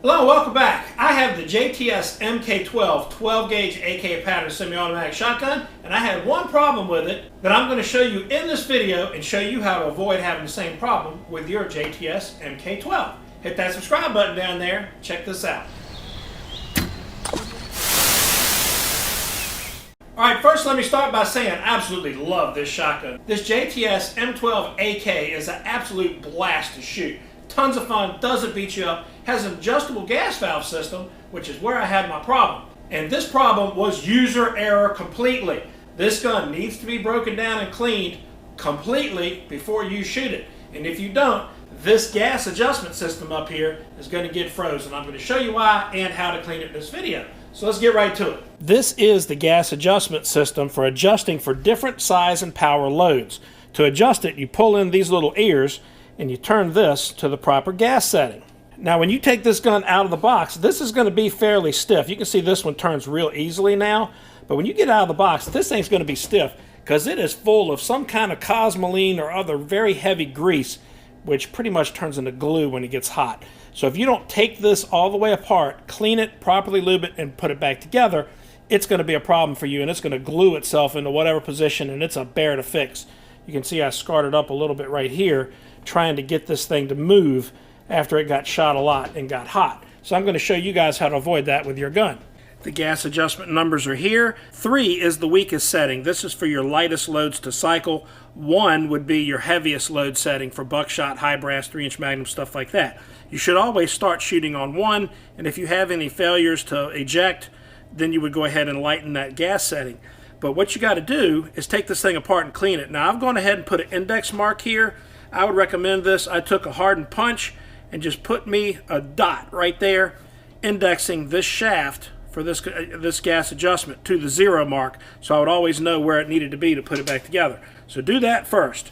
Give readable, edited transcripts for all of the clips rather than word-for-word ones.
Hello, welcome back. I have the JTS MK12 12 gauge AK pattern semi-automatic shotgun, and I had one problem with it that I'm going to show you in this video and show you how to avoid having the same problem with your JTS MK12. Hit that subscribe button down there. Check this out. Alright, first let me start by saying I absolutely love this shotgun. This JTS M12 AK is an absolute blast to shoot. Tons of fun, doesn't beat you up, has an adjustable gas valve system, which is where I had my problem. And this problem was user error completely. This gun needs to be broken down and cleaned completely before you shoot it. And if you don't, this gas adjustment system up here is going to get frozen. I'm going to show you why and how to clean it in this video. So let's get right to it. This is the gas adjustment system for adjusting for different size and power loads. To adjust it, you pull in these little ears and you turn this to the proper gas setting. Now when you take this gun out of the box, this is going to be fairly stiff. You can see this one turns real easily now, but when you get out of the box, this thing's going to be stiff because it is full of some kind of cosmoline or other very heavy grease, which pretty much turns into glue when it gets hot. So if you don't take this all the way apart, clean it, properly lube it, and put it back together, it's going to be a problem for you, and it's going to glue itself into whatever position, and it's a bear to fix. You can see I scarred it up a little bit right here, trying to get this thing to move after it got shot a lot and got hot. So I'm going to show you guys how to avoid that with your gun. The gas adjustment numbers are here. 3 is the weakest setting. This is for your lightest loads to cycle. 1 would be your heaviest load setting for buckshot, high brass, 3-inch magnum, stuff like that. You should always start shooting on 1, and if you have any failures to eject, then you would go ahead and lighten that gas setting. But what you got to do is take this thing apart and clean it. Now I've gone ahead and put an index mark here. I would recommend this. I took a hardened punch and just put me a dot right there, indexing this shaft for this gas adjustment to the 0 mark, so I would always know where it needed to be to put it back together. So do that first.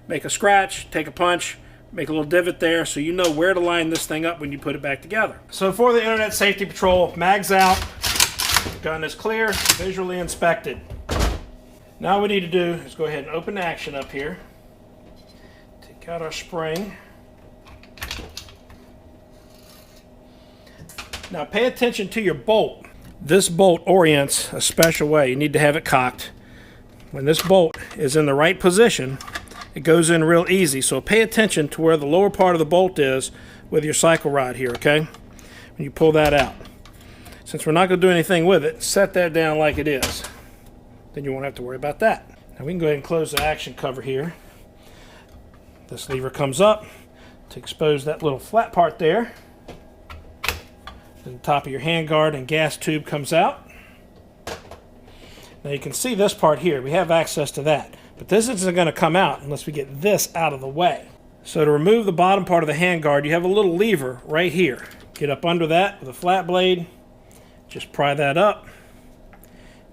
Make a scratch, take a punch, make a little divot there so you know where to line this thing up when you put it back together. So for the Internet Safety Patrol, mag's out, gun is clear, visually inspected. Now all we need to do is go ahead and open action up here. Take out our spring. Now pay attention to your bolt. This bolt orients a special way. You need to have it cocked. When this bolt is in the right position, it goes in real easy. So pay attention to where the lower part of the bolt is with your cycle rod here, okay? When you pull that out. Since we're not going to do anything with it, set that down like it is. Then you won't have to worry about that. Now we can go ahead and close the action cover here. This lever comes up to expose that little flat part there. Then the top of your handguard and gas tube comes out. Now you can see this part here. We have access to that. But this isn't going to come out unless we get this out of the way. So to remove the bottom part of the handguard, you have a little lever right here. Get up under that with a flat blade. Just pry that up.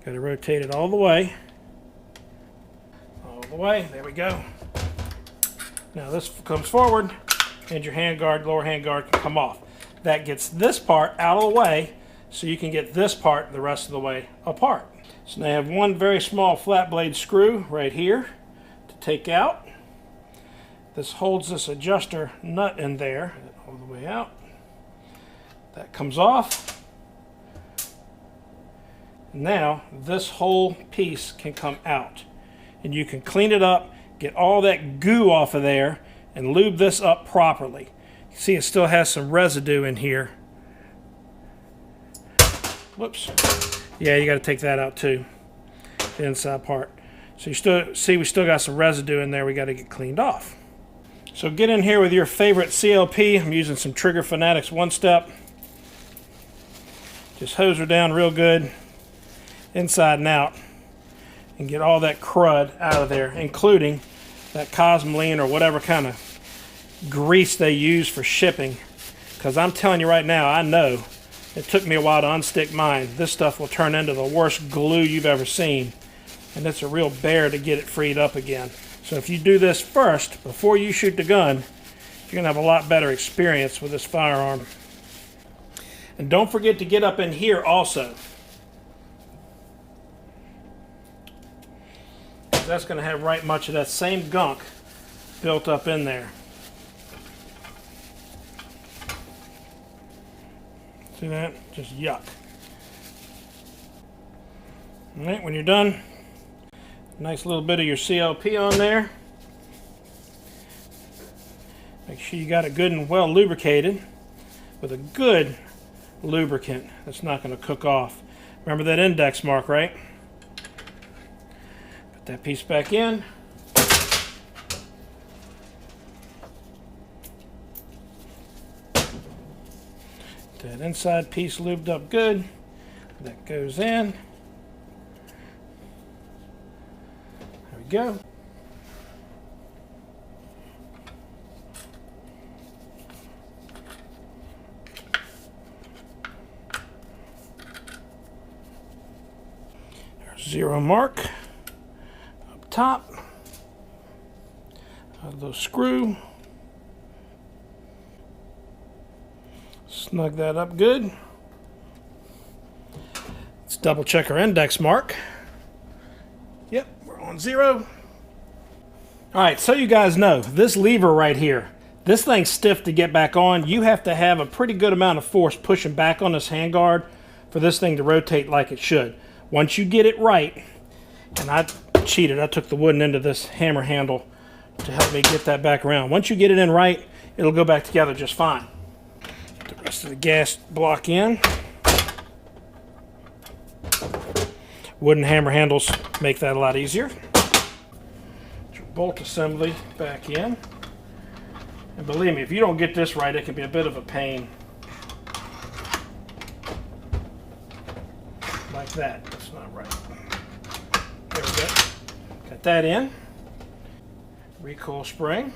Got to rotate it all the way. All the way. There we go. Now this comes forward, and your handguard, lower handguard, can come off. That gets this part out of the way, so you can get this part the rest of the way apart. So now I have one very small flat blade screw right here to take out. This holds this adjuster nut in there all the way out. That comes off. Now this whole piece can come out, and you can clean it up, get all that goo off of there, and lube this up properly. You see it still has some residue in here. Whoops. Yeah, you got to take that out too, the inside part. So you still see we still got some residue in there we got to get cleaned off. So get in here with your favorite CLP. I'm using some Trigger Fanatics one-step. Just hose her down real good, inside and out, and get all that crud out of there, including that cosmoline or whatever kind of grease they use for shipping. Because I'm telling you right now, I know it took me a while to unstick mine. This stuff will turn into the worst glue you've ever seen, and it's a real bear to get it freed up again. So if you do this first before you shoot the gun, you're gonna have a lot better experience with this firearm. And don't forget to get up in here also. That's going to have right much of that same gunk built up in there. See that? Just yuck. All right, when you're done, nice little bit of your CLP on there. Make sure you got it good and well lubricated with a good lubricant that's not going to cook off. Remember that index mark, right? Put that piece back in. That inside piece lubed up good. That goes in. There we go. There's 0 mark up top. A little screw. Snug that up good. Let's double check our index mark. Yep, we're on 0. Alright, so you guys know, this lever right here, this thing's stiff to get back on. You have to have a pretty good amount of force pushing back on this handguard for this thing to rotate like it should. Once you get it right, and I cheated, I took the wooden end of this hammer handle to help me get that back around. Once you get it in right, it'll go back together just fine. The rest of the gas block in. Wooden hammer handles make that a lot easier. Get your bolt assembly back in. And believe me, if you don't get this right, it can be a bit of a pain. Like that. That's not right. There we go. Got that in. Recoil spring.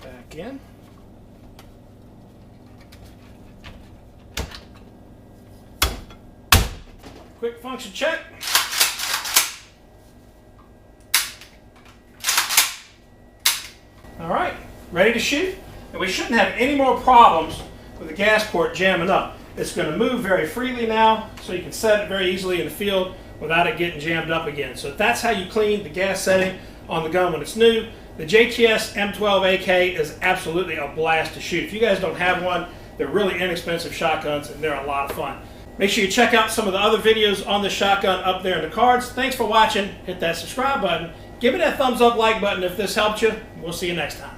Back in. Quick function check. All right, ready to shoot? And we shouldn't have any more problems with the gas port jamming up. It's going to move very freely now, so you can set it very easily in the field without it getting jammed up again. So that's how you clean the gas setting on the gun when it's new. The JTS M12 AK is absolutely a blast to shoot. If you guys don't have one, they're really inexpensive shotguns and they're a lot of fun. Make sure you check out some of the other videos on this shotgun up there in the cards. Thanks for watching. Hit that subscribe button. Give me that thumbs up like button if this helped you. We'll see you next time.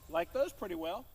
Like those pretty well.